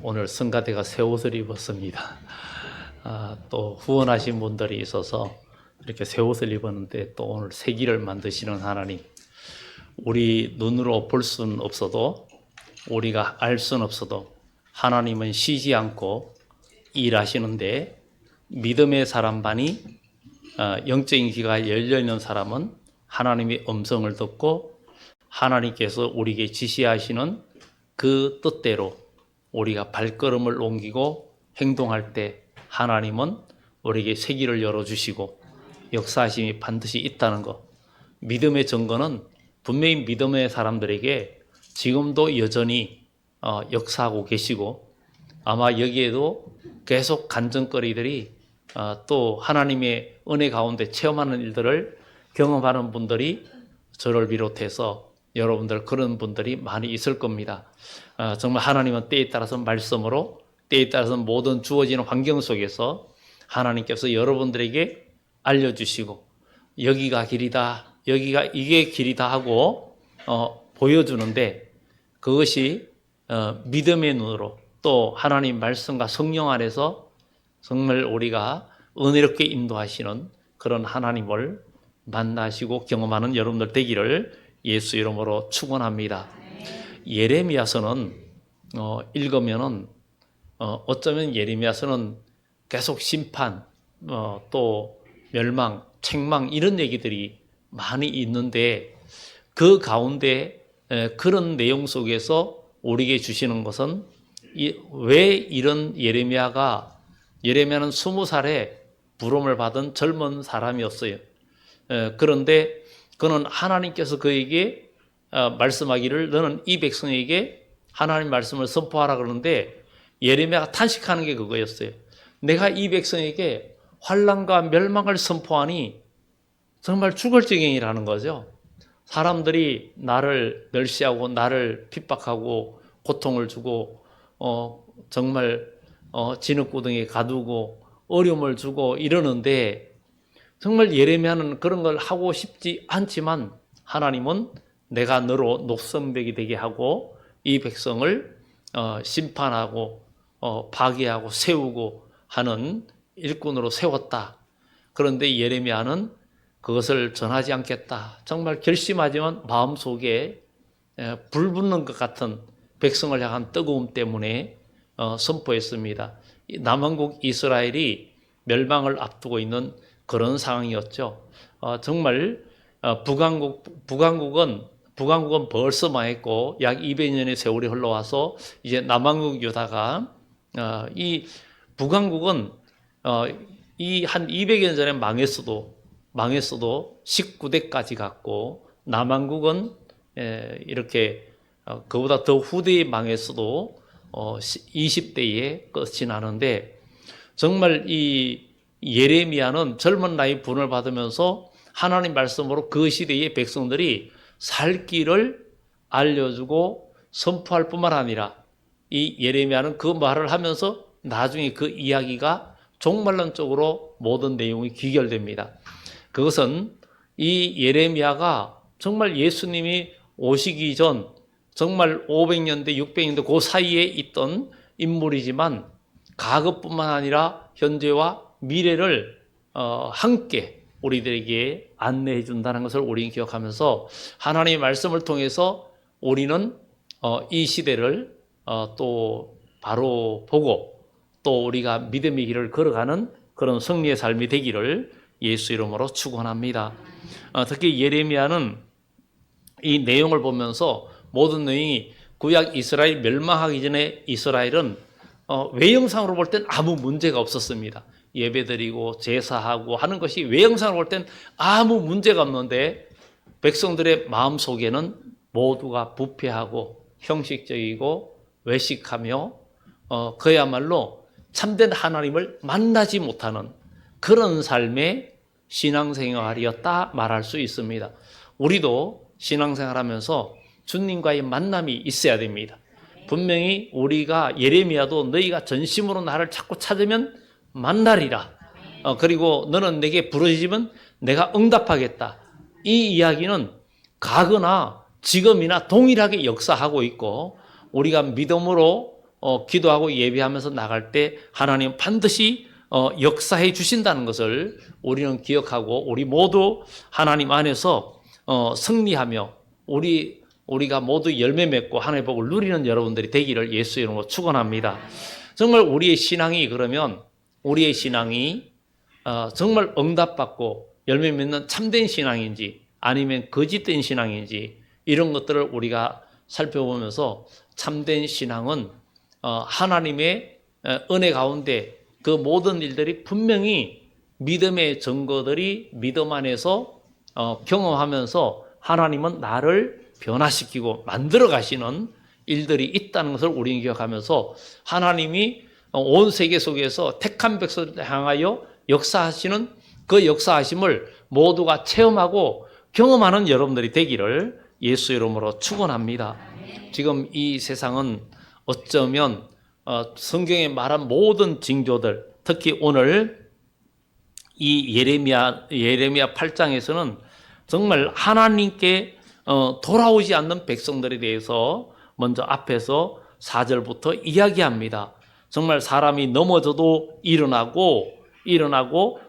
오늘 성가대가 새 옷을 입었습니다. 또 후원하신 분들이 있어서 이렇게 새 옷을 입었는데 또 오늘 새 길을 만드시는 하나님, 우리 눈으로 볼 수는 없어도 우리가 알 수는 없어도 하나님은 쉬지 않고 일하시는데, 믿음의 사람 반이 영적인 귀가 열려있는 사람은 하나님의 음성을 듣고 하나님께서 우리에게 지시하시는 그 뜻대로 우리가 발걸음을 옮기고 행동할 때 하나님은 우리에게 새 길을 열어주시고 역사하심이 반드시 있다는 것. 믿음의 증거는 분명히 믿음의 사람들에게 지금도 여전히 역사하고 계시고, 아마 여기에도 계속 간증거리들이 또 하나님의 은혜 가운데 체험하는 일들을 경험하는 분들이 저를 비롯해서 여러분들 그런 분들이 많이 있을 겁니다. 정말 하나님은 때에 따라서 말씀으로, 때에 따라서 모든 주어지는 환경 속에서 하나님께서 여러분들에게 알려주시고 여기가 길이다, 여기가 이게 길이다 하고 보여주는데, 그것이 믿음의 눈으로 또 하나님 말씀과 성령 안에서 정말 우리가 은혜롭게 인도하시는 그런 하나님을 만나시고 경험하는 여러분들 되기를 예수 이름으로 축원합니다. 예레미야서는 읽으면은 어쩌면 예레미야서는 계속 심판, 또 멸망, 책망 이런 얘기들이 많이 있는데, 그 가운데 그런 내용 속에서 우리에게 주시는 것은 왜 이런 예레미야는 20살에 부름을 받은 젊은 사람이었어요. 그런데 그는 하나님께서 그에게 말씀하기를 너는 이 백성에게 하나님 말씀을 선포하라 그러는데, 예레미야가 탄식하는 게 그거였어요. 내가 이 백성에게 환난과 멸망을 선포하니 정말 죽을 지경이라는 거죠. 사람들이 나를 멸시하고 나를 핍박하고 고통을 주고 정말 진흙구덩이에 가두고 어려움을 주고 이러는데, 정말 예레미야는 그런 걸 하고 싶지 않지만 하나님은 내가 너로 녹성백이 되게 하고 이 백성을 심판하고 파괴하고 세우고 하는 일꾼으로 세웠다. 그런데 예레미야는 그것을 전하지 않겠다. 정말 결심하지만 마음속에 불 붙는 것 같은 백성을 향한 뜨거움 때문에 선포했습니다. 남한국 이스라엘이 멸망을 앞두고 있는 그런 상황이었죠. 정말 북왕국은 벌써 망했고 약 200년의 세월이 흘러와서 이제 남한국 유다가, 이 북왕국은 이 한 200년 전에 망했어도 19대까지 갔고, 남한국은 이렇게 그보다 더 후대에 망했어도 20대에 끝이 나는데, 정말 이 예레미야는 젊은 나이 분을 받으면서 하나님 말씀으로 그 시대의 백성들이 살 길을 알려주고 선포할 뿐만 아니라, 이 예레미야는 그 말을 하면서 나중에 그 이야기가 종말론 쪽으로 모든 내용이 귀결됩니다. 그것은 이 예레미야가 정말 예수님이 오시기 전 정말 500년대 600년대 그 사이에 있던 인물이지만, 과거뿐만 아니라 현재와 미래를 함께 우리들에게 안내해 준다는 것을 우리는 기억하면서, 하나님의 말씀을 통해서 우리는 이 시대를 또 바로 보고 또 우리가 믿음의 길을 걸어가는 그런 승리의 삶이 되기를 예수 이름으로 축원합니다. 특히 예레미야는 이 내용을 보면서 모든 내용이 구약 이스라엘 멸망하기 전에 이스라엘은 외형상으로 볼 땐 아무 문제가 없었습니다. 예배드리고 제사하고 하는 것이 외형상으로 볼 땐 아무 문제가 없는데, 백성들의 마음속에는 모두가 부패하고 형식적이고 외식하며 그야말로 참된 하나님을 만나지 못하는 그런 삶의 신앙생활이었다 말할 수 있습니다. 우리도 신앙생활하면서 주님과의 만남이 있어야 됩니다. 분명히 우리가 예레미야도 너희가 전심으로 나를 자꾸 찾으면 만나리라. 그리고 너는 내게 부르짖으면 내가 응답하겠다. 이 이야기는 과거나 지금이나 동일하게 역사하고 있고, 우리가 믿음으로 기도하고 예배하면서 나갈 때 하나님 반드시 역사해 주신다는 것을 우리는 기억하고 우리 모두 하나님 안에서 승리하며 우리가 모두 열매 맺고 하나님의 복을 누리는 여러분들이 되기를 예수 이름으로 축원합니다. 정말 우리의 신앙이 그러면 우리의 신앙이 정말 응답받고 열매 맺는 참된 신앙인지 아니면 거짓된 신앙인지 이런 것들을 우리가 살펴보면서 참된 신앙은 하나님의 은혜 가운데 그 모든 일들이 분명히 믿음의 증거들이 믿음 안에서 경험하면서 하나님은 나를 변화시키고 만들어 가시는 일들이 있다는 것을 우리는 기억하면서 하나님이 온 세계 속에서 택한 백성을 향하여 역사하시는 그 역사하심을 모두가 체험하고 경험하는 여러분들이 되기를 예수 이름으로 축원합니다. 지금 이 세상은 어쩌면 성경에 말한 모든 징조들, 특히 오늘 이 예레미야 8장에서는 정말 하나님께 돌아오지 않는 백성들에 대해서 먼저 앞에서 4절부터 이야기합니다. 정말 사람이 넘어져도 일어나고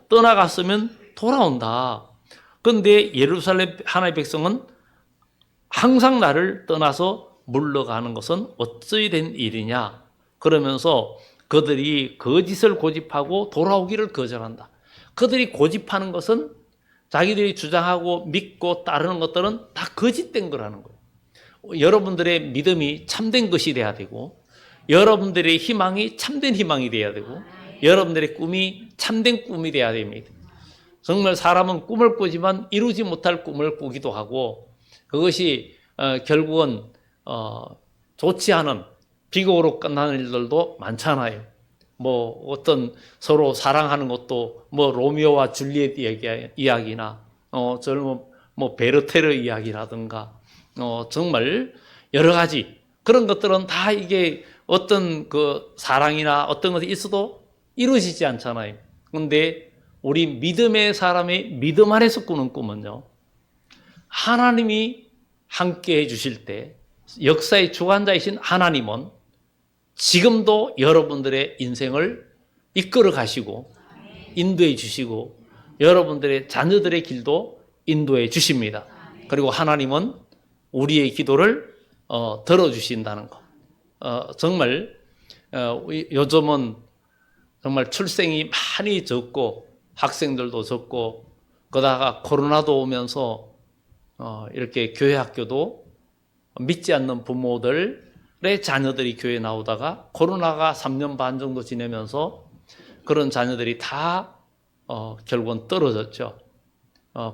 떠나갔으면 돌아온다. 그런데 예루살렘 하나님의 백성은 항상 나를 떠나서 물러가는 것은 어찌 된 일이냐. 그러면서 그들이 거짓을 고집하고 돌아오기를 거절한다. 그들이 고집하는 것은 자기들이 주장하고 믿고 따르는 것들은 다 거짓된 거라는 거예요. 여러분들의 믿음이 참된 것이 돼야 되고 여러분들의 희망이 참된 희망이 돼야 되고 여러분들의 꿈이 참된 꿈이 돼야 됩니다. 정말 사람은 꿈을 꾸지만 이루지 못할 꿈을 꾸기도 하고 그것이 결국은 좋지 않은 비극으로 끝나는 일들도 많잖아요. 뭐 어떤 서로 사랑하는 것도 뭐 로미오와 줄리엣 이야기나 젊은 뭐 베르테르 이야기라든가 정말 여러 가지 그런 것들은 다 이게 어떤 그 사랑이나 어떤 것이 있어도 이루어지지 않잖아요. 그런데 우리 믿음의 사람의 믿음 안에서 꾸는 꿈은요, 하나님이 함께 해주실 때 역사의 주관자이신 하나님은 지금도 여러분들의 인생을 이끌어 가시고 인도해 주시고 여러분들의 자녀들의 길도 인도해 주십니다. 그리고 하나님은 우리의 기도를 들어주신다는 것. 정말 요즘은 정말 출생이 많이 적고 학생들도 적고 그러다가 코로나도 오면서 이렇게 교회 학교도 믿지 않는 부모들의 자녀들이 교회에 나오다가 코로나가 3년 반 정도 지내면서 그런 자녀들이 다 결국은 떨어졌죠.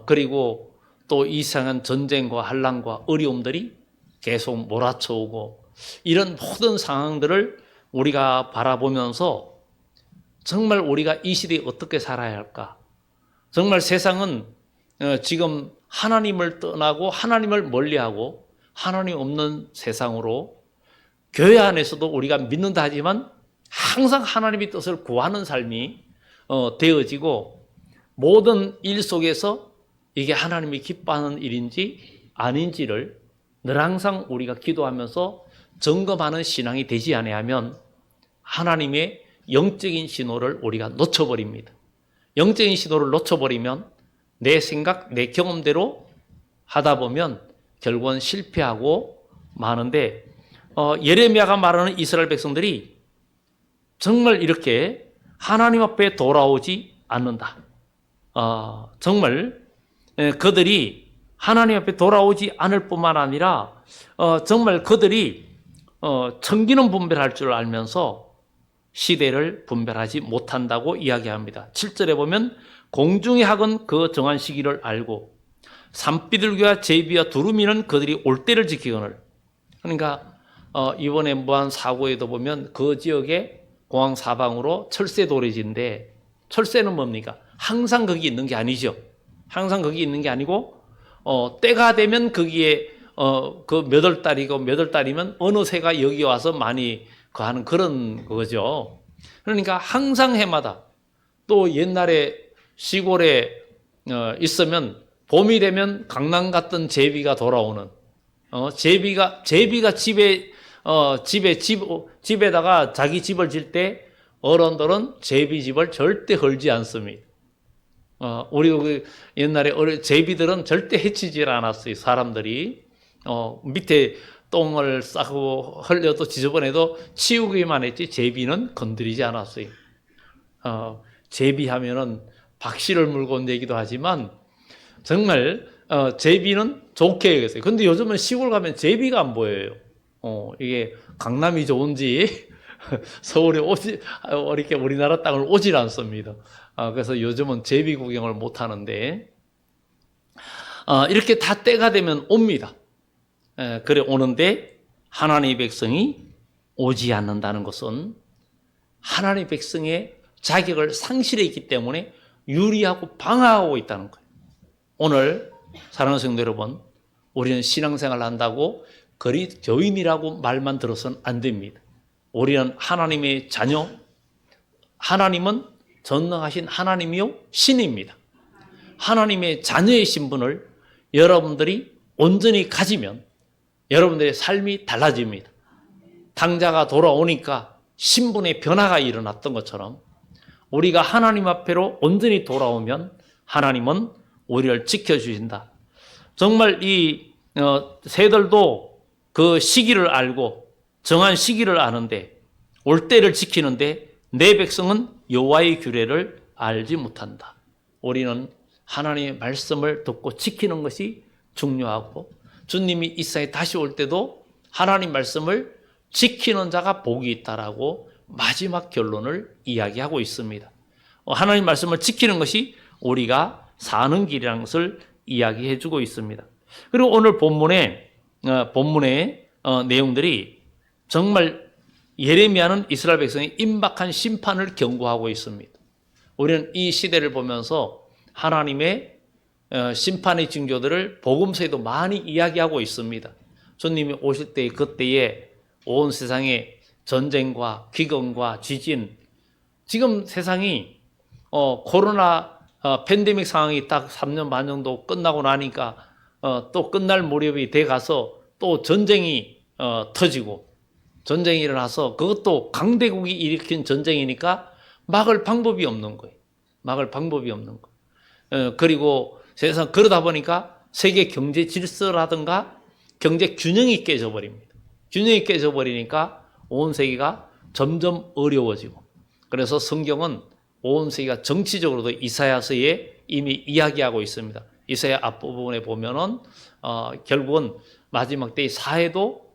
그리고 또 이상한 전쟁과 환난과 어려움들이 계속 몰아쳐오고 이런 모든 상황들을 우리가 바라보면서 정말 우리가 이 시대에 어떻게 살아야 할까? 정말 세상은 지금 하나님을 떠나고 하나님을 멀리하고 하나님 없는 세상으로 교회 안에서도 우리가 믿는다 하지만 항상 하나님의 뜻을 구하는 삶이 되어지고 모든 일 속에서 이게 하나님이 기뻐하는 일인지 아닌지를 늘 항상 우리가 기도하면서 점검하는 신앙이 되지 아니하면 하나님의 영적인 신호를 우리가 놓쳐버립니다. 영적인 신호를 놓쳐버리면 내 생각, 내 경험대로 하다 보면 결국은 실패하고 마는데 예레미야가 말하는 이스라엘 백성들이 정말 이렇게 하나님 앞에 돌아오지 않는다. 정말 그들이 하나님 앞에 돌아오지 않을 뿐만 아니라 정말 그들이 청기는 분별할 줄 알면서 시대를 분별하지 못한다고 이야기합니다. 7절에 보면 공중의 학은 그 정한 시기를 알고 산비둘기와 제비와 두루미는 그들이 올 때를 지키거늘. 그러니까 이번에 무한 사고에도 보면 그 지역에 공항 사방으로 철새 도래지인데 철새는 뭡니까? 항상 거기 있는 게 아니죠. 항상 거기 있는 게 아니고 때가 되면 거기에 그 몇 월 달이고 몇 월 달이면 어느 새가 여기 와서 많이 하는 그런 거죠. 그러니까 항상 해마다 또 옛날에 시골에 있으면 봄이 되면 강남 갔던 제비가 돌아오는 제비가 집에 집에다가 자기 집을 질 때 어른들은 제비집을 절대 헐지 않습니다. 우리도 옛날에 제비들은 절대 해치질 않았어요. 사람들이 밑에 똥을 싸고 흘려도 지저분해도 치우기만 했지 제비는 건드리지 않았어요. 제비하면은 박씨를 물고 내기도 하지만 정말 제비는 좋게 여겼어요. 근데 요즘은 시골 가면 제비가 안 보여요. 이게 강남이 좋은지 서울에 이렇게 우리나라 땅을 오질 않습니다. 그래서 요즘은 제비 구경을 못 하는데 이렇게 다 때가 되면 옵니다. 그래 오는데 하나님의 백성이 오지 않는다는 것은 하나님의 백성의 자격을 상실해 있기 때문에 유리하고 방황하고 있다는 거예요. 오늘 사랑하는 성도 여러분, 우리는 신앙생활을 한다고 그리스도인이라고 말만 들어서는 안 됩니다. 우리는 하나님의 자녀, 하나님은 전능하신 하나님이요 신입니다. 하나님의 자녀의 신분을 여러분들이 온전히 가지면 여러분들의 삶이 달라집니다. 당자가 돌아오니까 신분의 변화가 일어났던 것처럼 우리가 하나님 앞에로 온전히 돌아오면 하나님은 우리를 지켜주신다. 정말 이 새들도 그 시기를 알고 정한 시기를 아는데 올 때를 지키는데 내 백성은 여호와의 규례를 알지 못한다. 우리는 하나님의 말씀을 듣고 지키는 것이 중요하고 주님이 이 세상에 다시 올 때도 하나님 말씀을 지키는 자가 복이 있다라고 마지막 결론을 이야기하고 있습니다. 하나님 말씀을 지키는 것이 우리가 사는 길이라는 것을 이야기해 주고 있습니다. 그리고 오늘 본문의 내용들이 정말 예레미야는 이스라엘 백성의 임박한 심판을 경고하고 있습니다. 우리는 이 시대를 보면서 하나님의 심판의 징조들을 복음서에도 많이 이야기하고 있습니다. 주님이 오실 때 그때에 온 세상에 전쟁과 기근과 지진, 지금 세상이 코로나 팬데믹 상황이 딱 3년 반 정도 끝나고 나니까 또 끝날 무렵이 돼 가서 또 전쟁이 터지고 전쟁이 일어나서 그것도 강대국이 일으킨 전쟁이니까 막을 방법이 없는 거예요. 막을 방법이 없는 거예요. 그리고 세상 그러다 보니까 세계 경제 질서라든가 경제 균형이 깨져버립니다. 균형이 깨져버리니까 온 세계가 점점 어려워지고 그래서 성경은 온 세계가 정치적으로도 이사야서에 이미 이야기하고 있습니다. 이사야 앞부분에 보면은 결국은 마지막 때의 사회도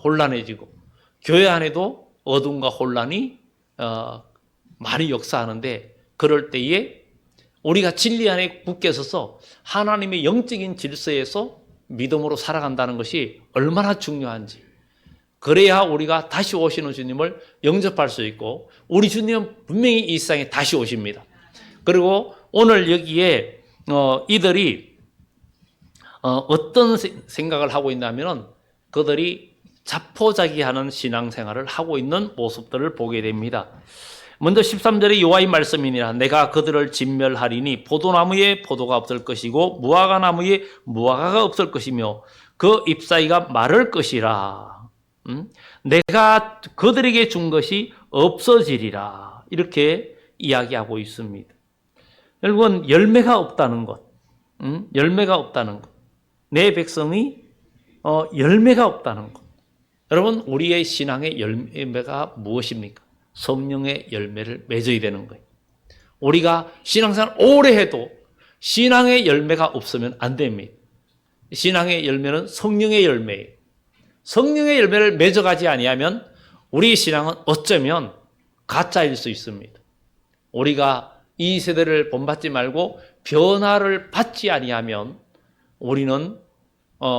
혼란해지고 교회 안에도 어둠과 혼란이 많이 역사하는데 그럴 때에 우리가 진리 안에 굳게 서서 하나님의 영적인 질서에서 믿음으로 살아간다는 것이 얼마나 중요한지 그래야 우리가 다시 오시는 주님을 영접할 수 있고 우리 주님은 분명히 이 세상에 다시 오십니다. 그리고 오늘 여기에 이들이 어떤 생각을 하고 있냐면 그들이 자포자기하는 신앙생활을 하고 있는 모습들을 보게 됩니다. 먼저 13절에 여호와의 말씀이니라 내가 그들을 진멸하리니 포도나무에 포도가 없을 것이고 무화과나무에 무화과가 없을 것이며 그 잎사귀가 마를 것이라. 내가 그들에게 준 것이 없어지리라. 이렇게 이야기하고 있습니다. 결국은 열매가 없다는 것. 열매가 없다는 것. 내 백성이 열매가 없다는 것. 여러분 우리의 신앙의 열매가 무엇입니까? 성령의 열매를 맺어야 되는 거예요. 우리가 신앙생활 오래 해도 신앙의 열매가 없으면 안 됩니다. 신앙의 열매는 성령의 열매예요. 성령의 열매를 맺어가지 아니하면 우리 신앙은 어쩌면 가짜일 수 있습니다. 우리가 이 세대를 본받지 말고 변화를 받지 아니하면 우리는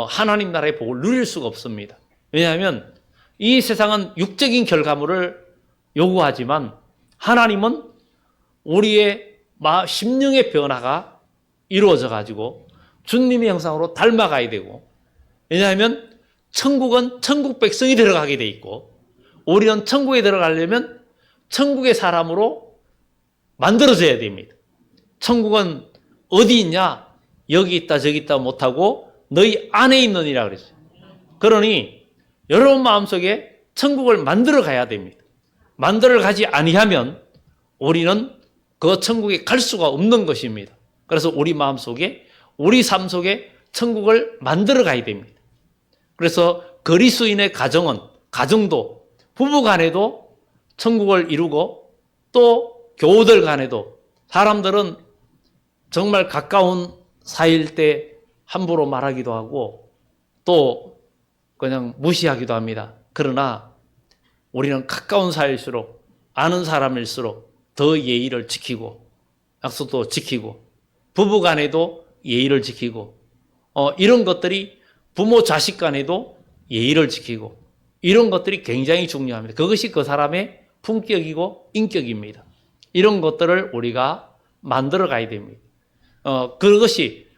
하나님 나라의 복을 누릴 수가 없습니다. 왜냐하면 이 세상은 육적인 결과물을 요구하지만 하나님은 우리의 심령의 변화가 이루어져 가지고 주님의 형상으로 닮아가야 되고 왜냐하면 천국은 천국 백성이 들어가게 돼 있고 우리는 천국에 들어가려면 천국의 사람으로 만들어져야 됩니다. 천국은 어디 있냐? 여기 있다 저기 있다 못하고 너희 안에 있느니라 그랬어요. 그러니 여러분 마음속에 천국을 만들어 가야 됩니다. 만들어 가지 아니하면 우리는 그 천국에 갈 수가 없는 것입니다. 그래서 우리 마음속에, 우리 삶 속에 천국을 만들어 가야 됩니다. 그래서 그리스도인의 가정도 부부 간에도 천국을 이루고, 또 교우들 간에도, 사람들은 정말 가까운 사이일 때 함부로 말하기도 하고 또 그냥 무시하기도 합니다. 그러나 우리는 가까운 사이일수록, 아는 사람일수록 더 예의를 지키고, 약속도 지키고, 부부 간에도 예의를 지키고, 이런 것들이 부모 자식 간에도 예의를 지키고, 이런 것들이 굉장히 중요합니다. 그것이 그 사람의 품격이고 인격입니다. 이런 것들을 우리가 만들어 가야 됩니다.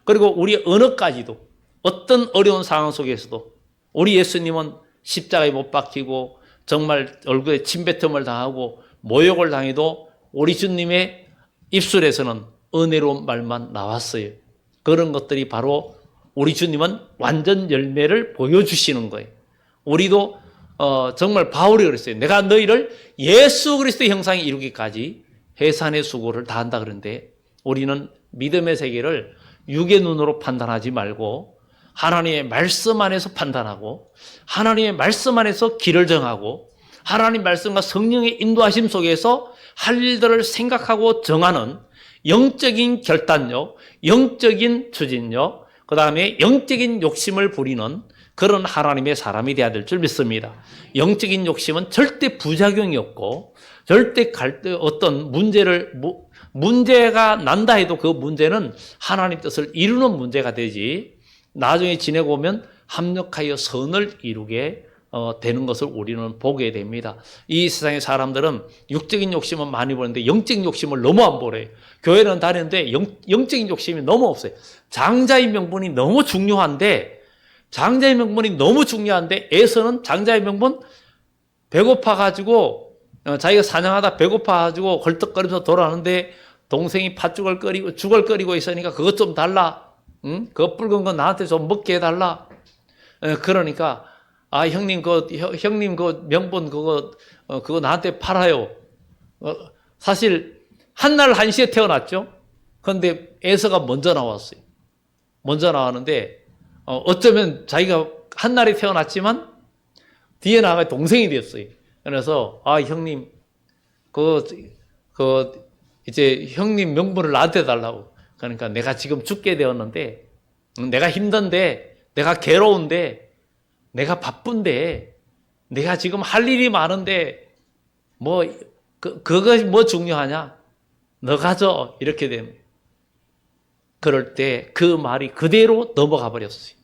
그리고 우리 언어까지도, 어떤 어려운 상황 속에서도 우리 예수님은 십자가에 못 박히고 정말 얼굴에 침뱉음을 당하고 모욕을 당해도 우리 주님의 입술에서는 은혜로운 말만 나왔어요. 그런 것들이 바로 우리 주님은 완전 열매를 보여주시는 거예요. 우리도 정말 바울이 그랬어요. 내가 너희를 예수 그리스도의 형상에 이루기까지 해산의 수고를 다한다 그러는데, 우리는 믿음의 세계를 육의 눈으로 판단하지 말고 하나님의 말씀 안에서 판단하고, 하나님의 말씀 안에서 길을 정하고, 하나님 말씀과 성령의 인도하심 속에서 할 일들을 생각하고 정하는 영적인 결단력, 영적인 추진력, 그 다음에 영적인 욕심을 부리는 그런 하나님의 사람이 되어야 될 줄 믿습니다. 영적인 욕심은 절대 부작용이 없고, 절대 어떤 문제가 난다 해도 그 문제는 하나님 뜻을 이루는 문제가 되지, 나중에 지내고 보면 합력하여 선을 이루게 되는 것을 우리는 보게 됩니다. 이 세상의 사람들은 육적인 욕심은 많이 보는데 영적인 욕심을 너무 안 보래요. 교회는 다니는데 영적인 욕심이 너무 없어요. 장자의 명분이 너무 중요한데, 애서는 장자의 명분 배고파가지고, 자기가 사냥하다 배고파가지고 헐떡거리면서 돌아오는데 동생이 팥죽을 끓이고 죽을 끓이고 있으니까 그것 좀 달라. 응? 그 붉은 거 나한테 좀 먹게 해달라. 그러니까 형님 그 명분 그거 나한테 팔아요. 사실 한날 한시에 태어났죠. 그런데 에서가 먼저 나왔어요. 먼저 나왔는데 어쩌면 자기가 한날에 태어났지만 뒤에 나가 동생이 됐어요. 그래서 형님 이제 형님 명분을 나한테 달라고. 그러니까 내가 지금 죽게 되었는데, 내가 힘든데, 내가 괴로운데, 내가 바쁜데, 내가 지금 할 일이 많은데 그것이 뭐 중요하냐? 너 가져. 이렇게 됩니다. 그럴 때 그 말이 그대로 넘어가 버렸어요.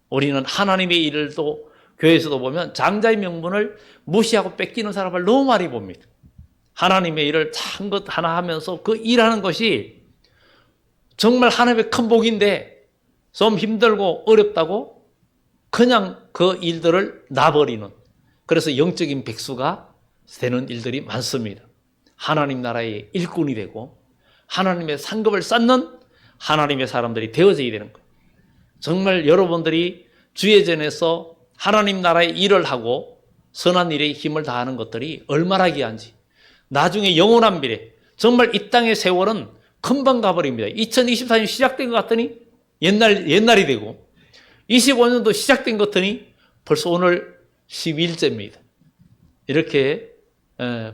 우리는 하나님의 일도 교회에서도 보면 장자의 명분을 무시하고 뺏기는 사람을 너무 많이 봅니다. 하나님의 일을 참 것 하나 하면서 그 일하는 것이 정말 하나님의 큰 복인데 좀 힘들고 어렵다고 그냥 그 일들을 놔버리는, 그래서 영적인 백수가 되는 일들이 많습니다. 하나님 나라의 일꾼이 되고 하나님의 상급을 쌓는 하나님의 사람들이 되어져야 되는 거예요. 정말 여러분들이 주예전에서 하나님 나라의 일을 하고 선한 일에 힘을 다하는 것들이 얼마나 귀한지, 나중에 영원한 미래, 정말 이 땅의 세월은 금방 가버립니다. 2024년 시작된 것 같더니 옛날이 되고, 25년도 시작된 것 같더니 벌써 오늘 11일째입니다. 이렇게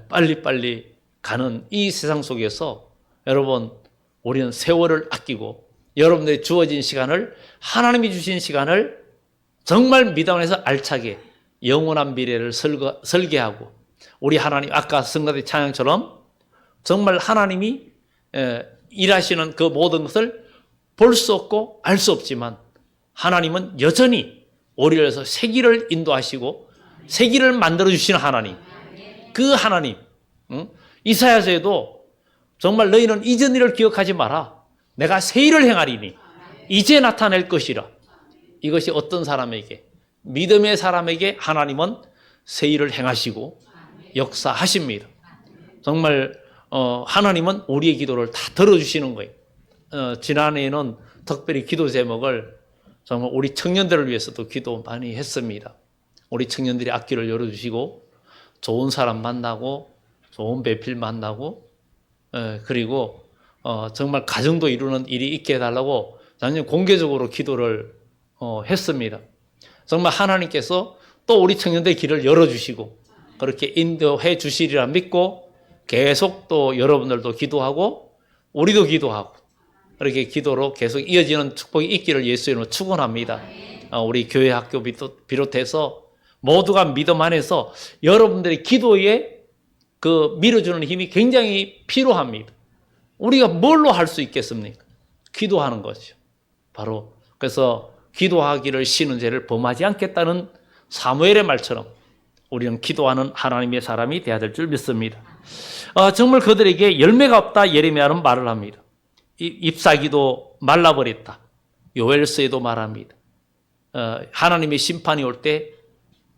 빨리빨리 가는 이 세상 속에서 여러분, 우리는 세월을 아끼고 여러분들이 주어진 시간을, 하나님이 주신 시간을 정말 미담 안에서 알차게 영원한 미래를 설계하고, 우리 하나님, 아까 성가대 찬양처럼 정말 하나님이 일하시는 그 모든 것을 볼 수 없고 알 수 없지만 하나님은 여전히 우리를 위해서 새 길을 인도하시고 새 길을 만들어주시는 하나님, 그 하나님. 이사야서에도 정말 너희는 이전 일을 기억하지 마라. 내가 새 일을 행하리니 이제 나타낼 것이라. 이것이 어떤 사람에게, 믿음의 사람에게 하나님은 새 일을 행하시고 역사하십니다. 정말 하나님은 우리의 기도를 다 들어주시는 거예요. 지난해에는 특별히 기도 제목을 정말 우리 청년들을 위해서도 기도 많이 했습니다. 우리 청년들이 앞길을 열어주시고 좋은 사람 만나고 좋은 배필 만나고 그리고 정말 가정도 이루는 일이 있게 해달라고 작년 공개적으로 기도를 했습니다. 정말 하나님께서 또 우리 청년들의 길을 열어주시고 그렇게 인도해 주시리라 믿고 계속 또 여러분들도 기도하고 우리도 기도하고 그렇게 기도로 계속 이어지는 축복이 있기를 예수의 이름으로 축원합니다. 우리 교회 학교 비롯해서 모두가 믿음 안에서 여러분들의 기도에 그 밀어주는 힘이 굉장히 필요합니다. 우리가 뭘로 할 수 있겠습니까? 기도하는 거죠. 바로 그래서 기도하기를 쉬는 죄를 범하지 않겠다는 사무엘의 말처럼 우리는 기도하는 하나님의 사람이 되어야 될 줄 믿습니다. 정말 그들에게 열매가 없다 예레미야는 말을 합니다. 잎사귀도 말라버렸다. 요엘서에도 말합니다. 하나님의 심판이 올 때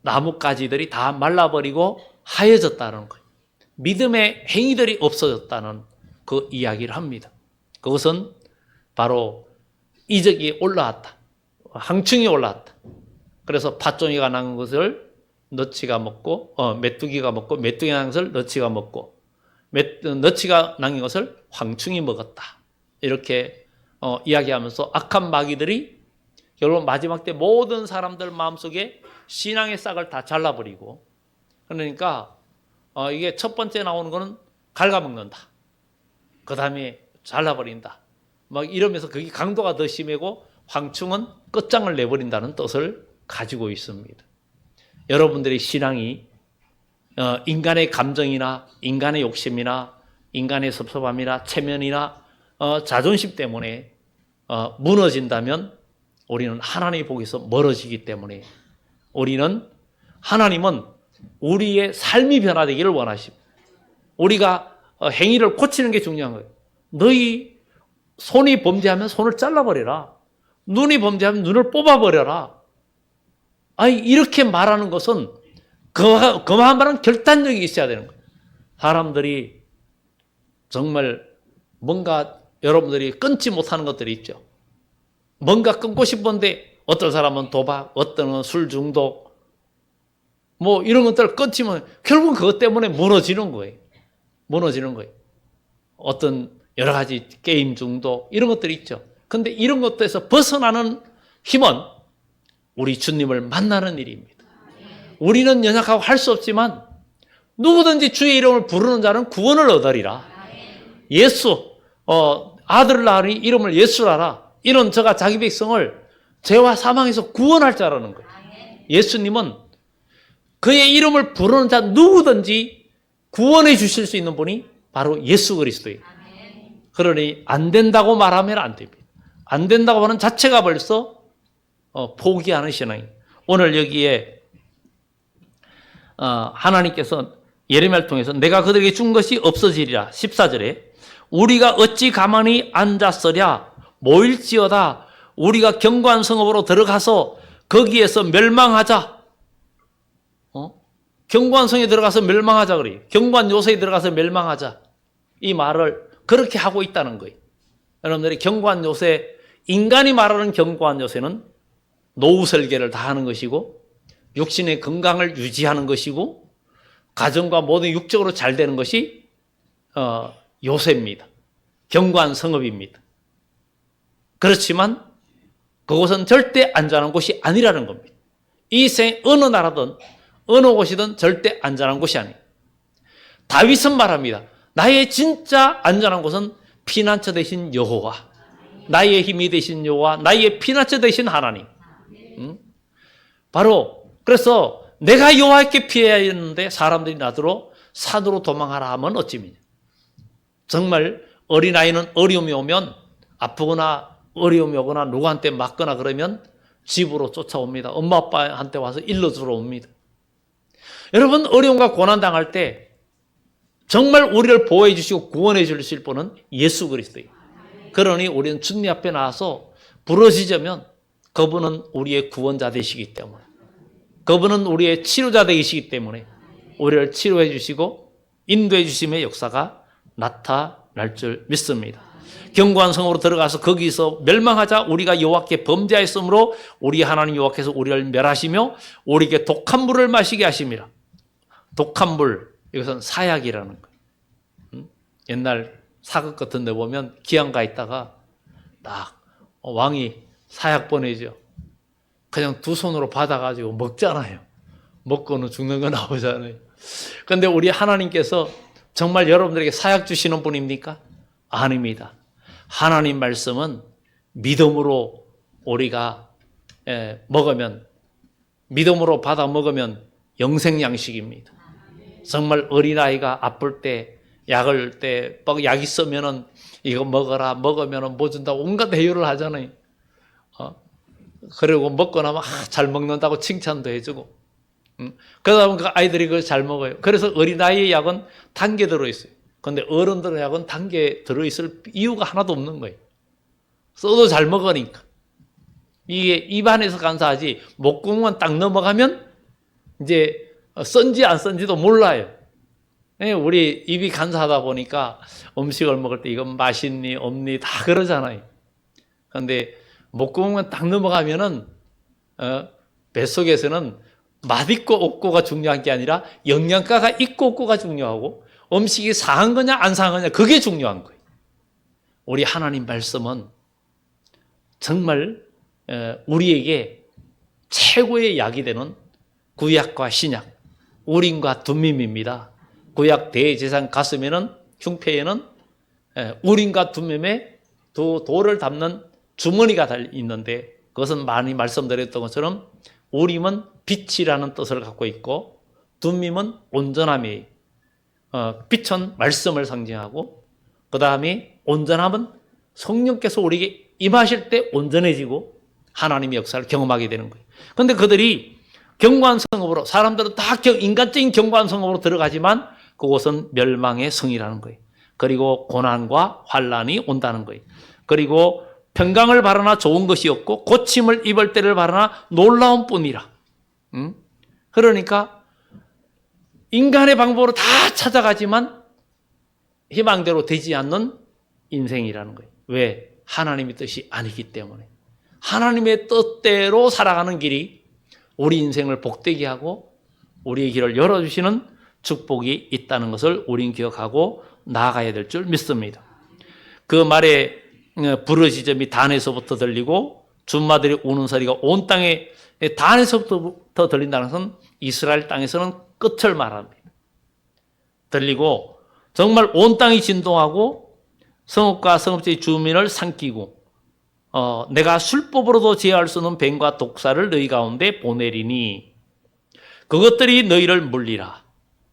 나뭇가지들이 다 말라버리고 하얘졌다는 거예요. 믿음의 행위들이 없어졌다는 그 이야기를 합니다. 그것은 바로 이적이 올라왔다. 황충이 올라왔다. 그래서 팥종이가 난 것을 너치가 먹고 메뚜기가 먹고 메뚜기가 난 것을 너치가 먹고 너치가 난 것을 황충이 먹었다. 이렇게 이야기하면서 악한 마귀들이 결국 마지막 때 모든 사람들 마음속에 신앙의 싹을 다 잘라버리고 그러니까 이게 첫 번째 나오는 거는 갉아먹는다. 그 다음에 잘라버린다. 막 이러면서 그게 강도가 더 심하고 황충은 끝장을 내버린다는 뜻을 가지고 있습니다. 여러분들의 신앙이 인간의 감정이나 인간의 욕심이나 인간의 섭섭함이나 체면이나 자존심 때문에 무너진다면 우리는 하나님의 복에서 멀어지기 때문에 하나님은 우리의 삶이 변화되기를 원하십니다. 우리가 행위를 고치는 게 중요한 거예요. 너희 손이 범죄하면 손을 잘라버려라. 눈이 범죄하면 눈을 뽑아버려라. 이렇게 말하는 것은 그만한 말은 결단력이 있어야 되는 거예요. 사람들이 정말 뭔가 여러분들이 끊지 못하는 것들이 있죠. 뭔가 끊고 싶은데 어떤 사람은 도박, 어떤 술 중독 뭐 이런 것들을 끊지면 결국은 그것 때문에 무너지는 거예요. 어떤 여러 가지 게임 중독 이런 것들이 있죠. 그런데 이런 것들에서 벗어나는 힘은 우리 주님을 만나는 일입니다. 우리는 연약하고 할 수 없지만 누구든지 주의 이름을 부르는 자는 구원을 얻으리라. 예수 아들을 낳으니 이름을 예수라라. 이는 저가 자기 백성을 죄와 사망에서 구원할 자라는 거예요. 예수님은 그의 이름을 부르는 자 누구든지 구원해 주실 수 있는 분이 바로 예수 그리스도예요. 그러니 안 된다고 말하면 안 됩니다. 안 된다고 하는 자체가 벌써 포기하는 신앙이에요. 오늘 여기에 하나님께서 예레미야를 통해서 내가 그들에게 준 것이 없어지리라. 14절에 우리가 어찌 가만히 앉았으랴 모일지어다 우리가 견고한 성읍으로 들어가서 거기에서 멸망하자. 견고한 성에 들어가서 멸망하자 그래요. 견고한 요새에 들어가서 멸망하자. 이 말을 그렇게 하고 있다는 거예요. 여러분들이 견고한 요새, 인간이 말하는 견고한 요새는 노후 설계를 다 하는 것이고 육신의 건강을 유지하는 것이고 가정과 모든 육적으로 잘 되는 것이 요새입니다. 견고한 성읍입니다. 그렇지만 그곳은 절대 안전한 곳이 아니라는 겁니다. 이 생 어느 나라든 어느 곳이든 절대 안전한 곳이 아니에요. 다윗은 말합니다. 나의 진짜 안전한 곳은 피난처 되신 여호와, 나의 힘이 되신 여호와, 나의 피난처 되신 하나님. 바로 그래서 내가 여호와께 피해야 했는데 사람들이 나더러 산으로 도망하라 하면 어찌미냐. 정말 어린아이는 어려움이 오면 아프거나 어려움이 오거나 누구한테 맞거나 그러면 집으로 쫓아옵니다. 엄마 아빠한테 와서 일러주러 옵니다. 여러분 어려움과 고난 당할 때 정말 우리를 보호해 주시고 구원해 주실 분은 예수 그리스도예요. 그러니 우리는 주님 앞에 나와서 부르짖으면 그분은 우리의 구원자 되시기 때문에 그분은 우리의 치료자 되시기 때문에 우리를 치료해 주시고 인도해 주심의 역사가 나타날 줄 믿습니다. 견고한 성으로 들어가서 거기서 멸망하자. 우리가 여호와께 범죄하였으므로 우리 하나님 여호와께서 우리를 멸하시며 우리에게 독한 물을 마시게 하심이라. 독한 물, 이것은 사약이라는 거예요. 옛날 사극 같은 데 보면 기양가 있다가 딱 왕이 사약 보내죠. 그냥 두 손으로 받아가지고 먹잖아요. 먹고는 죽는 거 나오잖아요. 그런데 우리 하나님께서 정말 여러분들에게 사약 주시는 분입니까? 아닙니다. 하나님 말씀은 믿음으로 우리가 먹으면, 믿음으로 받아 먹으면 영생 양식입니다. 정말 어린아이가 아플 때, 약을 때, 약 있으면은 이거 먹어라, 먹으면은 뭐 준다, 온갖 회유를 하잖아요. 그리고 먹고 나면 잘 먹는다고 칭찬도 해주고. 그러다 보니까 아이들이 그걸 잘 먹어요. 그래서 어린아이의 약은 단 게 들어있어요. 그런데 어른들의 약은 단 게 들어있을 이유가 하나도 없는 거예요. 써도 잘 먹으니까. 이게 입안에서 간사하지 목구멍만 딱 넘어가면 이제 쓴지 안 쓴지도 몰라요. 우리 입이 간사하다 보니까 음식을 먹을 때 이건 맛있니 없니 다 그러잖아요. 그런데 목구멍만 딱 넘어가면은 뱃속에서는 맛있고 없고가 중요한 게 아니라 영양가가 있고 없고가 중요하고 음식이 상한 거냐 안 상한 거냐 그게 중요한 거예요. 우리 하나님 말씀은 정말 우리에게 최고의 약이 되는 구약과 신약, 우림과 둠밈입니다. 구약 대제사장 가슴에는, 흉패에는 우림과 둠밈에 두 돌을 담는 주머니가 있는데 그것은 많이 말씀드렸던 것처럼 우림은 빛이라는 뜻을 갖고 있고 둠밈은 온전함이에요. 빛은 말씀을 상징하고 그 다음에 온전함은 성령께서 우리에게 임하실 때 온전해지고 하나님의 역사를 경험하게 되는 거예요. 그런데 그들이 견고한 성읍으로, 사람들은 다 인간적인 견고한 성읍으로 들어가지만 그곳은 멸망의 성이라는 거예요. 그리고 고난과 환난이 온다는 거예요. 그리고 평강을 바라나 좋은 것이 없고 고침을 입을 때를 바라나 놀라운 뿐이라. 그러니까 인간의 방법으로 다 찾아가지만 희망대로 되지 않는 인생이라는 거예요. 왜? 하나님의 뜻이 아니기 때문에. 하나님의 뜻대로 살아가는 길이 우리 인생을 복되게 하고 우리의 길을 열어주시는 축복이 있다는 것을 우린 기억하고 나아가야 될 줄 믿습니다. 그 말에 부르짖음이 단에서부터 들리고 준마들이 우는 소리가 온 땅에 단에서부터 들린다는 것은 이스라엘 땅에서는 끝을 말합니다. 들리고 정말 온 땅이 진동하고 성읍과 성읍지의 주민을 삼키고 내가 술법으로도 제어할 수 없는 뱀과 독사를 너희 가운데 보내리니 그것들이 너희를 물리라.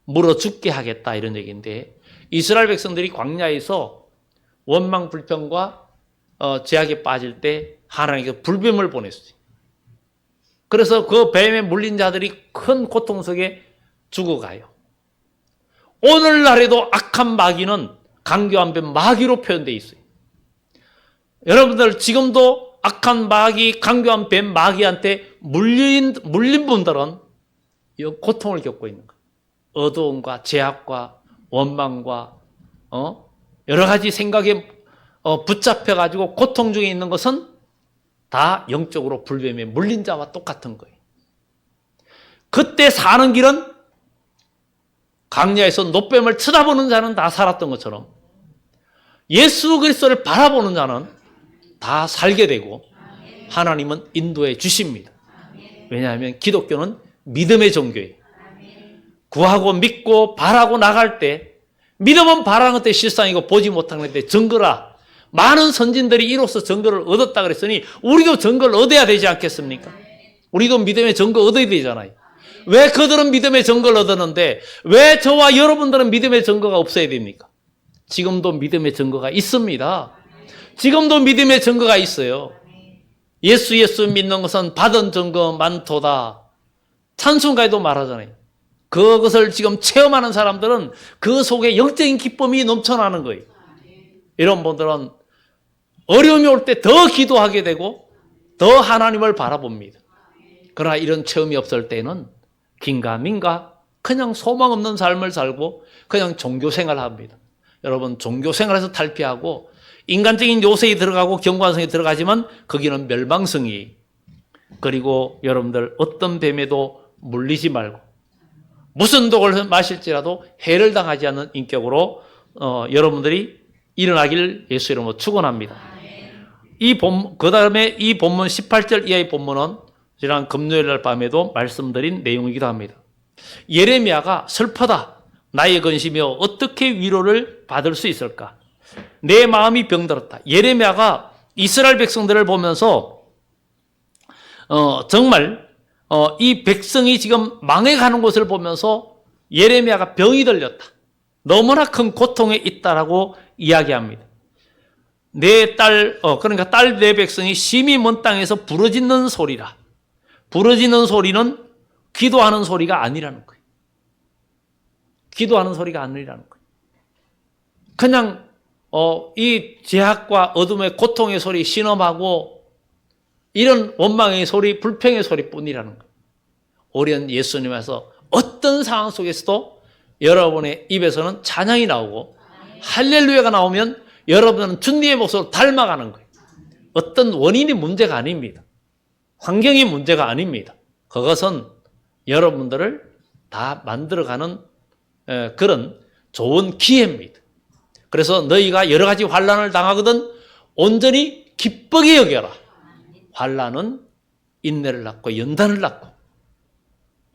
물어 죽게 하겠다 이런 얘기인데 이스라엘 백성들이 광야에서 원망 불평과 제약에 빠질 때 하나님께서 불뱀을 보냈어요. 그래서 그 뱀에 물린 자들이 큰 고통 속에 죽어가요. 오늘날에도 악한 마귀는 강교한 뱀 마귀로 표현되어 있어요. 여러분들 지금도 악한 마귀, 강교한 뱀 마귀한테 물린 분들은 고통을 겪고 있는 거예요. 어두움과 제약과 원망과 여러 가지 생각에 붙잡혀가지고 고통 중에 있는 것은 다 영적으로 불뱀에 물린 자와 똑같은 거예요. 그때 사는 길은 강야에서 노뱀을 쳐다보는 자는 다 살았던 것처럼 예수 그리스도를 바라보는 자는 다 살게 되고 하나님은 인도해 주십니다. 왜냐하면 기독교는 믿음의 종교예요. 구하고 믿고 바라고 나갈 때 믿음은 바라는 것에 실상이고 보지 못하는 것에 증거라. 많은 선진들이 이로써 증거를 얻었다 그랬으니 우리도 증거를 얻어야 되지 않겠습니까? 우리도 믿음의 증거 얻어야 되잖아요. 왜 그들은 믿음의 증거를 얻었는데 왜 저와 여러분들은 믿음의 증거가 없어야 됩니까? 지금도 믿음의 증거가 있습니다. 지금도 믿음의 증거가 있어요. 예수 믿는 것은 받은 증거 많도다. 찬송가에도 말하잖아요. 그것을 지금 체험하는 사람들은 그 속에 영적인 기쁨이 넘쳐나는 거예요. 이런 분들은 어려움이 올 때 더 기도하게 되고 더 하나님을 바라봅니다. 그러나 이런 체험이 없을 때는 긴가민가 그냥 소망 없는 삶을 살고 그냥 종교 생활을 합니다. 여러분 종교 생활에서 탈피하고 인간적인 요새에 들어가고 경관성에 들어가지만 거기는 멸망성이. 그리고 여러분들 어떤 뱀에도 물리지 말고 무슨 독을 마실지라도 해를 당하지 않는 인격으로 여러분들이 일어나길 예수 이름으로 축원합니다. 그 다음에 이 본문 18절 이하의 본문은 지난 금요일 날 밤에도 말씀드린 내용이기도 합니다. 예레미야가 슬퍼다. 나의 근심이여 어떻게 위로를 받을 수 있을까? 내 마음이 병들었다. 예레미야가 이스라엘 백성들을 보면서 정말 이 백성이 지금 망해가는 것을 보면서 예레미야가 병이 들렸다. 너무나 큰 고통에 있다라고 이야기합니다. 내 딸, 그러니까 딸 내 백성이 심히 먼 땅에서 부르짖는 소리라. 부르짖는 소리는 기도하는 소리가 아니라는 거예요. 기도하는 소리가 아니라는 거예요. 그냥 이 제약과 어둠의 고통의 소리, 신음하고 이런 원망의 소리, 불평의 소리뿐이라는 거예요. 우리는 예수님에서 어떤 상황 속에서도 여러분의 입에서는 찬양이 나오고 할렐루야가 나오면 여러분은 주님의 모습을 닮아가는 거예요. 어떤 원인이 문제가 아닙니다. 환경이 문제가 아닙니다. 그것은 여러분들을 다 만들어가는 그런 좋은 기회입니다. 그래서 너희가 여러 가지 환난을 당하거든 온전히 기쁘게 여겨라. 환난은 인내를 낳고 연단을 낳고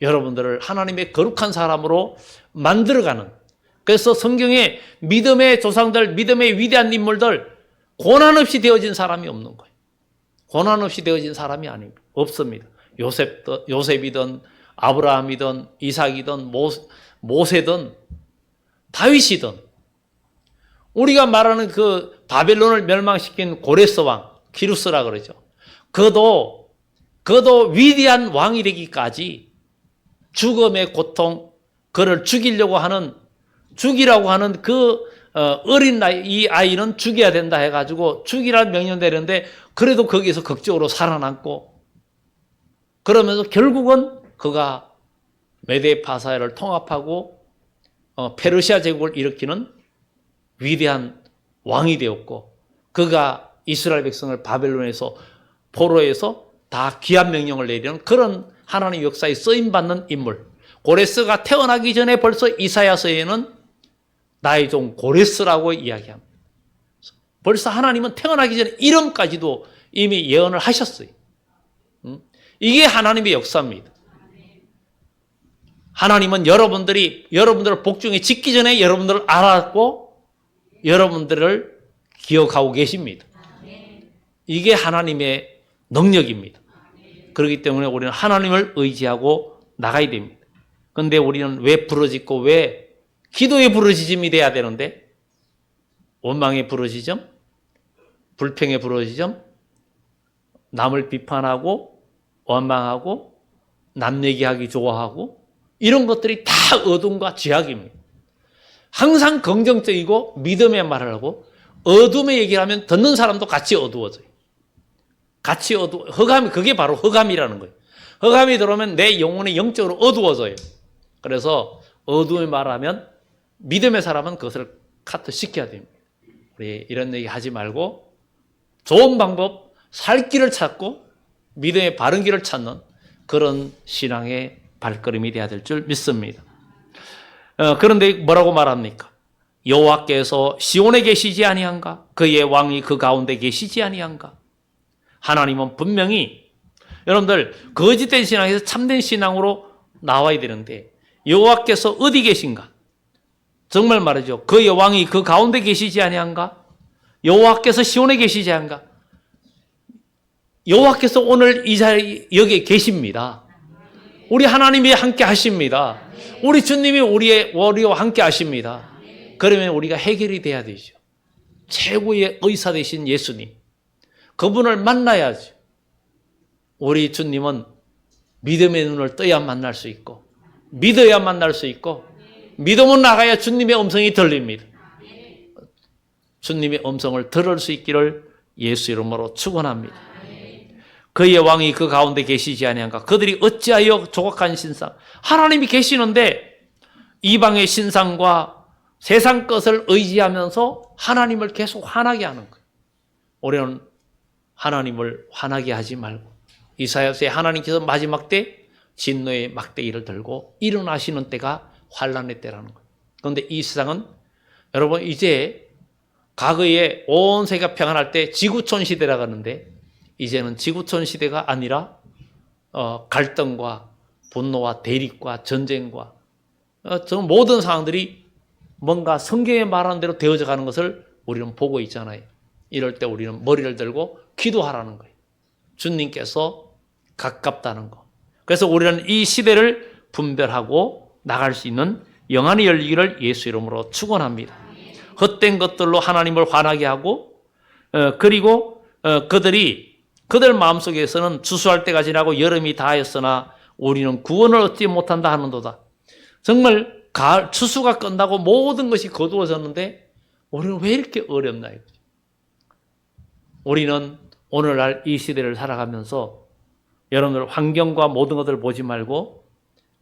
여러분들을 하나님의 거룩한 사람으로 만들어가는, 그래서 성경에 믿음의 조상들, 믿음의 위대한 인물들 고난 없이 되어진 사람이 없는 거예요. 고난 없이 되어진 사람이 없습니다. 요셉이든 아브라함이든 이삭이든 모세든 다윗이든, 우리가 말하는 그 바벨론을 멸망시킨 고레스 왕, 키루스라 그러죠. 그도 위대한 왕이 되기까지 죽음의 고통, 그를 죽이라고 하는 그 어린 나이, 이 아이는 죽여야 된다 해가지고 죽이라는 명령 내렸는데 그래도 거기서 극적으로 살아남고, 그러면서 결국은 그가 메데 파사야를 통합하고 페르시아 제국을 일으키는 위대한 왕이 되었고, 그가 이스라엘 백성을 바벨론에서 포로에서 다 귀한 명령을 내리는 그런 하나님의 역사에 쓰임받는 인물. 고레스가 태어나기 전에 벌써 이사야서에는 나의 종 고레스라고 이야기합니다. 벌써 하나님은 태어나기 전에 이름까지도 이미 예언을 하셨어요. 이게 하나님의 역사입니다. 하나님은 여러분들을 복중에 짓기 전에 여러분들을 알았고 여러분들을 기억하고 계십니다. 이게 하나님의 능력입니다. 그렇기 때문에 우리는 하나님을 의지하고 나가야 됩니다. 그런데 우리는 왜 부르짖고, 왜 기도의 부르짖음이 돼야 되는데 원망의 부르짖음, 불평의 부르짖음, 남을 비판하고 원망하고 남 얘기하기 좋아하고 이런 것들이 다 어둠과 죄악입니다. 항상 긍정적이고 믿음의 말을 하고 어둠의 얘기를 하면 듣는 사람도 같이 어두워져요. 흑암이, 그게 바로 흑암이라는 거예요. 흑암이 들어오면 내 영혼이 영적으로 어두워져요. 그래서 어둠의 말을 하면 믿음의 사람은 그것을 카트시켜야 됩니다. 우리 이런 얘기 하지 말고 좋은 방법, 살 길을 찾고 믿음의 바른 길을 찾는 그런 신앙의 발걸음이 되어야 될 줄 믿습니다. 그런데 뭐라고 말합니까? 여호와께서 시온에 계시지 아니한가? 그의 왕이 그 가운데 계시지 아니한가? 하나님은 분명히, 여러분들 거짓된 신앙에서 참된 신앙으로 나와야 되는데 여호와께서 어디 계신가? 정말 말이죠. 그의 왕이 그 가운데 계시지 아니한가? 여호와께서 시온에 계시지 아니한가? 여호와께서 오늘 이 자리 여기에 계십니다. 우리 하나님이 함께 하십니다. 우리 주님이 우리와 함께 하십니다. 그러면 우리가 해결이 돼야 되죠. 최고의 의사 되신 예수님, 그분을 만나야죠. 우리 주님은 믿음의 눈을 떠야 만날 수 있고 믿어야 만날 수 있고 믿음은 나가야 주님의 음성이 들립니다. 주님의 음성을 들을 수 있기를 예수 이름으로 축원합니다. 그의 왕이 그 가운데 계시지 아니한가? 그들이 어찌하여 조각한 신상, 하나님이 계시는데 이방의 신상과 세상 것을 의지하면서 하나님을 계속 화나게 하는 거예요. 우리는 하나님을 화나게 하지 말고 이사야서에 하나님께서 마지막 때 진노의 막대기를 들고 일어나시는 때가 환란의 때라는 거예요. 그런데 이 세상은 여러분 이제 과거에 온 세계가 평안할 때 지구촌 시대라고 하는데 이제는 지구촌 시대가 아니라 갈등과 분노와 대립과 전쟁과 저 모든 상황들이 뭔가 성경에 말하는 대로 되어져 가는 것을 우리는 보고 있잖아요. 이럴 때 우리는 머리를 들고 기도하라는 거예요. 주님께서 가깝다는 거. 그래서 우리는 이 시대를 분별하고 나갈 수 있는 영안이 열리기를 예수 이름으로 축원합니다. 헛된 것들로 하나님을 화나게 하고 그리고 그들 마음속에서는 추수할 때가 지나고 여름이 다하였으나 우리는 구원을 얻지 못한다 하는도다. 정말 가을 추수가 끝나고 모든 것이 거두어졌는데 우리는 왜 이렇게 어렵나 이거죠. 우리는 오늘날 이 시대를 살아가면서 여러분들 환경과 모든 것들을 보지 말고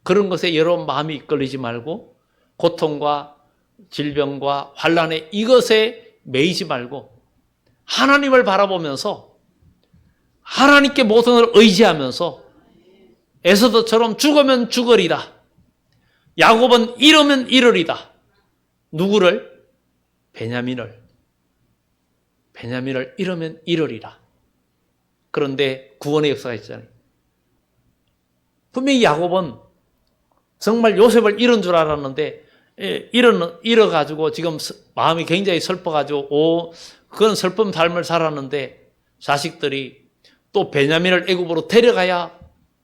그런 것에 여러분 마음이 이끌리지 말고 고통과 질병과 환난에 이것에 매이지 말고 하나님을 바라보면서 하나님께 모든 걸 의지하면서 에서더처럼 죽으면 죽으리라. 야곱은 이러면 이르리다. 누구를? 베냐민을 이러면 이르리라. 그런데 구원의 역사가 있잖아요. 분명히 야곱은 정말 요셉을 잃은 줄 알았는데 잃어가지고 지금 마음이 굉장히 슬퍼가지고 그런 슬픔 삶을 살았는데 자식들이 또 베냐민을 애굽으로 데려가야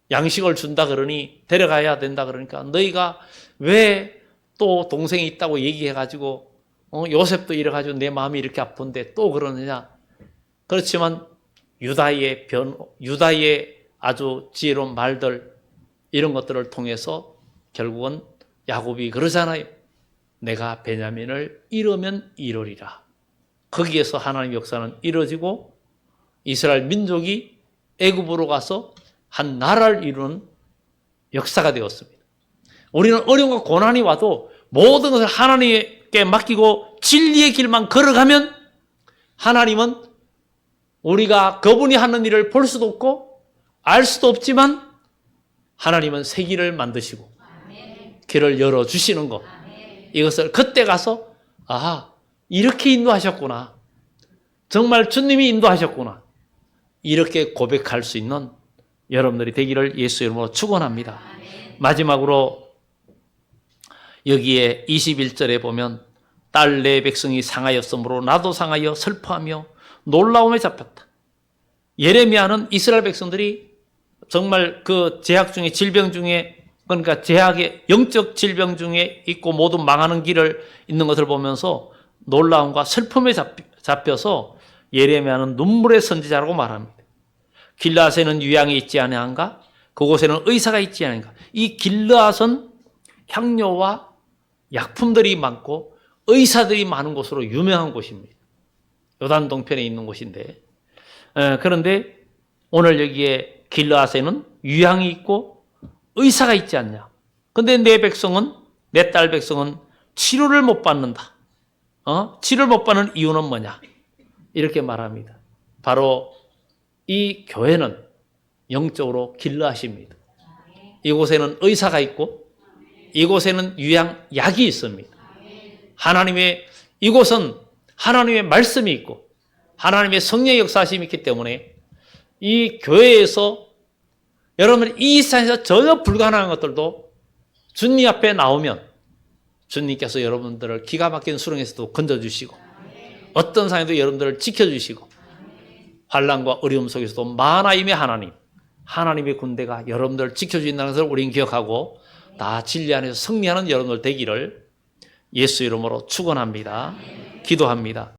양식을 준다 그러니 데려가야 된다 그러니까 너희가 왜 또 동생이 있다고 얘기해가지고 요셉도 이래가지고 내 마음이 이렇게 아픈데 또 그러느냐. 그렇지만 유다의 아주 지혜로운 말들 이런 것들을 통해서 결국은 야곱이 그러잖아요. 내가 베냐민을 잃으면 이르리라. 거기에서 하나님의 역사는 이루어지고 이스라엘 민족이 애굽으로 가서 한 나라를 이루는 역사가 되었습니다. 우리는 어려움과 고난이 와도 모든 것을 하나님께 맡기고 진리의 길만 걸어가면 하나님은 우리가 그분이 하는 일을 볼 수도 없고 알 수도 없지만 하나님은 새 길을 만드시고 길을 열어주시는 것. 이것을 그때 가서 이렇게 인도하셨구나. 정말 주님이 인도하셨구나. 이렇게 고백할 수 있는 여러분들이 되기를 예수 이름으로 축원합니다. 마지막으로 여기에 21절에 보면 딸 내 백성이 상하였으므로 나도 상하여 슬퍼하며 놀라움에 잡혔다. 예레미야는 이스라엘 백성들이 정말 그 제약 중에 질병 중에 그러니까 제약의 영적 질병 중에 있고 모두 망하는 길을 있는 것을 보면서 놀라움과 슬픔에 잡혀서 예레미야는 눈물의 선지자라고 말합니다. 길르앗에는 유향이 있지 아니한가? 그곳에는 의사가 있지 아닌가? 이 길르앗은 향료와 약품들이 많고 의사들이 많은 곳으로 유명한 곳입니다. 요단 동편에 있는 곳인데 그런데 오늘 여기에 길르앗에는 유향이 있고 의사가 있지 않냐? 근데 내 백성은 내 딸 백성은 치료를 못 받는다. 치료를 못 받는 이유는 뭐냐? 이렇게 말합니다. 바로 이 교회는 영적으로 길르앗입니다. 이곳에는 의사가 있고 이곳에는 약이 있습니다. 이곳은 하나님의 말씀이 있고 하나님의 성령의 역사심이 있기 때문에 이 교회에서 여러분 이 세상에서 전혀 불가능한 것들도 주님 앞에 나오면 주님께서 여러분들을 기가 막힌 수렁에서도 건져주시고 어떤 상황에도 여러분들을 지켜주시고 환난과 어려움 속에서도 만하임의 하나님의 군대가 여러분들을 지켜주신다는 것을 우리는 기억하고 다 진리 안에서 승리하는 여러분들 되기를 예수 이름으로 축원합니다. 기도합니다.